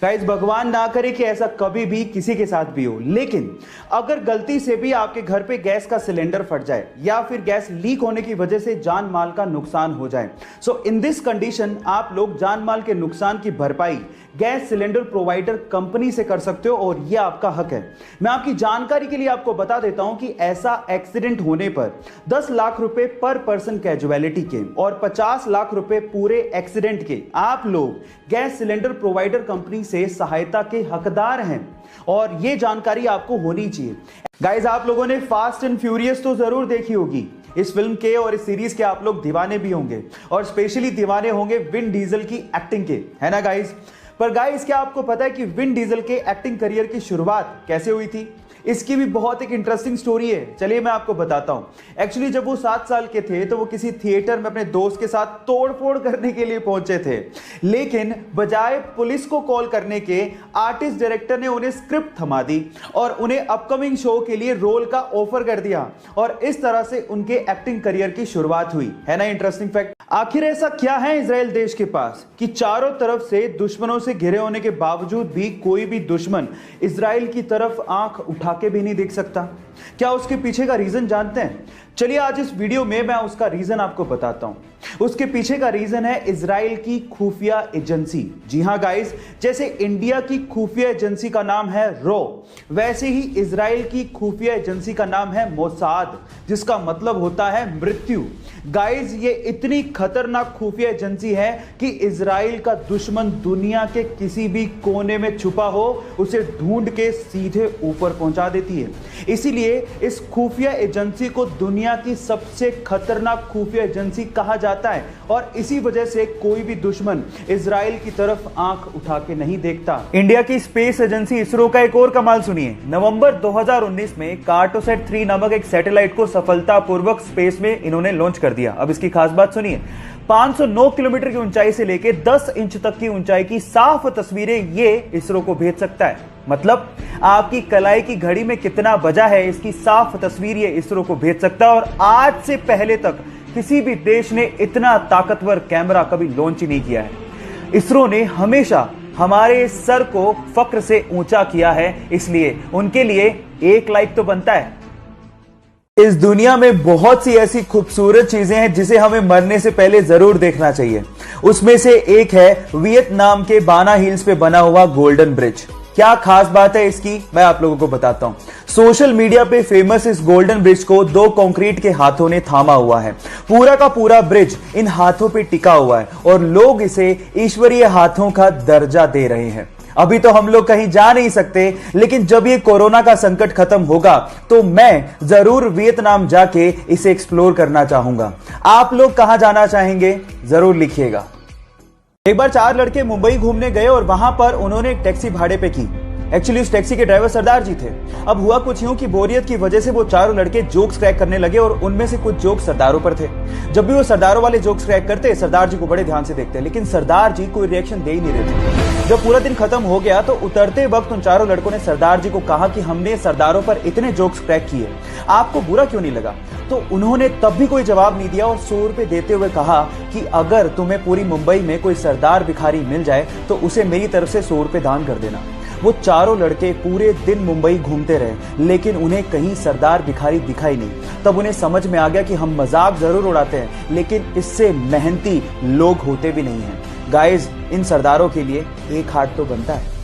Guys, भगवान ना करे कि ऐसा कभी भी किसी के साथ भी हो, लेकिन अगर गलती से भी आपके घर पे गैस का सिलेंडर फट जाए या फिर गैस लीक होने की वजह से जान माल का नुकसान हो जाए, सो इन दिस कंडीशन आप लोग जान माल के नुकसान की भरपाई गैस सिलेंडर प्रोवाइडर कंपनी से कर सकते हो और यह आपका हक है। मैं आपकी जानकारी के लिए आपको बता देता हूं कि ऐसा एक्सीडेंट होने पर 10 लाख रुपए पर पर्सन कैजुअलिटी के और 50 लाख रुपए पूरे एक्सीडेंट के आप लोग गैस सिलेंडर प्रोवाइडर कंपनी से सहायता के हकदार हैं और यह जानकारी आपको होनी चाहिए। गाइस, आप लोगों ने फास्ट एंड फ्यूरियस तो जरूर देखी होगी। इस फिल्म के और इस सीरीज के आप लोग दीवाने भी होंगे और स्पेशली दीवाने होंगे विन डीजल की एक्टिंग के, है ना गाइस। पर गाइस, क्या आपको पता है कि विन डीजल के एक्टिंग करियर की शुरुआत कैसे हुई थी? इसकी भी बहुत एक इंटरेस्टिंग स्टोरी है। चलिए मैं आपको बताता हूं। एक्चुअली जब वो 7 साल के थे तो वो किसी थिएटर में अपने दोस्त के साथ तोड़फोड़ करने के लिए पहुंचे थे, लेकिन बजाय पुलिस को कॉल करने के आर्टिस्ट डायरेक्टर ने उन्हें स्क्रिप्ट थमा दी और उन्हें अपकमिंग शो के लिए रोल का ऑफर कर दिया और इस तरह से उनके एक्टिंग करियर की शुरुआत हुई, है ना इंटरेस्टिंग फैक्ट। आखिर ऐसा क्या है इजराइल देश के पास कि चारों तरफ से दुश्मनों से घिरे होने के बावजूद भी कोई भी दुश्मन इजराइल की तरफ आंख उठा के भी नहीं देख सकता? क्या उसके पीछे का रीजन जानते हैं? चलिए आज इस वीडियो में मैं उसका रीजन आपको बताता हूं। उसके पीछे का रीजन है इजराइल की खुफिया एजेंसी। जी हां गाइस, जैसे इंडिया की खुफिया एजेंसी का नाम है रो, वैसे ही इजराइल की खुफिया एजेंसी का नाम है मोसाद, जिसका मतलब होता है मृत्यु। गाइस, ये इतनी खतरनाक खुफिया एजेंसी है कि इजराइल का दुश्मन दुनिया के किसी भी कोने में छुपा हो उसे ढूंढ के सीधे ऊपर पहुंचा देती है। इसीलिए इस खुफिया एजेंसी को दुनिया की सबसे खतरनाक खुफिया एजेंसी कहा जाता है और इसी वजह से कोई भी दुश्मन इजराइल की तरफ आंख उठा के नहीं देखता। इंडिया की स्पेस एजेंसी इसरो का एक और कमाल सुनिए। नवंबर 2019 में कार्टोसैट 3 नामक एक सैटेलाइट को सफलतापूर्वक स्पेस में इन्होंने लॉन्च कर दिया। अब इसकी खास बात सुनिए। 509 किलोमीटर की ऊंचाई से लेकर 10 इंच तक की ऊंचाई की साफ तस्वीरें ये इसरो को भेज सकता है। मतलब आपकी कलाई की घड़ी में कितना बजा है इसकी साफ तस्वीर ये इसरो को भेज सकता है और आज से पहले तक किसी भी देश ने इतना ताकतवर कैमरा कभी लॉन्च ही नहीं किया है। इसरो ने हमेशा हमारे सर को फक्र से ऊंचा किया है, इसलिए उनके लिए एक लाइक तो बनता है। इस दुनिया में बहुत सी ऐसी खूबसूरत चीजें हैं जिसे हमें मरने से पहले जरूर देखना चाहिए। उसमें से एक है वियतनाम के बाना हिल्स पे बना हुआ गोल्डन ब्रिज। क्या खास बात है इसकी, मैं आप लोगों को बताता हूं। सोशल मीडिया पे फेमस इस गोल्डन ब्रिज को 2 कंक्रीट के हाथों ने थामा हुआ है। पूरा का पूरा ब्रिज इन हाथों पे टिका हुआ है और लोग इसे ईश्वरीय हाथों का दर्जा दे रहे हैं। अभी तो हम लोग कहीं जा नहीं सकते, लेकिन जब ये कोरोना का संकट खत्म होगा तो मैं जरूर वियतनाम जाके इसे एक्सप्लोर करना चाहूंगा। आप लोग कहां जाना चाहेंगे जरूर लिखिएगा। एक बार 4 लड़के मुंबई घूमने गए और वहां पर उन्होंने एक टैक्सी भाड़े पे की। एक्चुअली उस टैक्सी के ड्राइवर सरदार जी थे। अब हुआ कुछ यूं कि बोरियत की वजह से वो चारों लड़के जोक्स क्रैक करने लगे और उनमें से कुछ जोक्स सरदारों पर थे। जब भी वो सरदारों वाले जोक्स क्रैक करते, सरदार जी को बड़े ध्यान से देखते, लेकिन सरदार जी कोई रिएक्शन दे ही नहीं रहे थे। जब पूरा दिन खत्म हो गया तो उतरते वक्त उन चारों लड़कों ने सरदार जी को कहा कि हमने सरदारों पर इतने जोक्स क्रैक किए, आपको बुरा क्यों नहीं लगा? तो उन्होंने तब भी कोई जवाब नहीं दिया और 100 रुपए देते हुए कहा कि अगर तुम्हें पूरी मुंबई में कोई सरदार भिखारी मिल जाए तो उसे मेरी तरफ से 100 रुपए दान कर देना। वो चारों लड़के पूरे दिन मुंबई घूमते रहे, लेकिन उन्हें कहीं सरदार भिखारी दिखाई नहीं। तब उन्हें समझ में आ गया कि हम मजाक जरूर उड़ाते हैं, लेकिन इससे मेहनती लोग होते भी नहीं हैं। गाइस, इन सरदारों के लिए एक हाथ तो बनता है।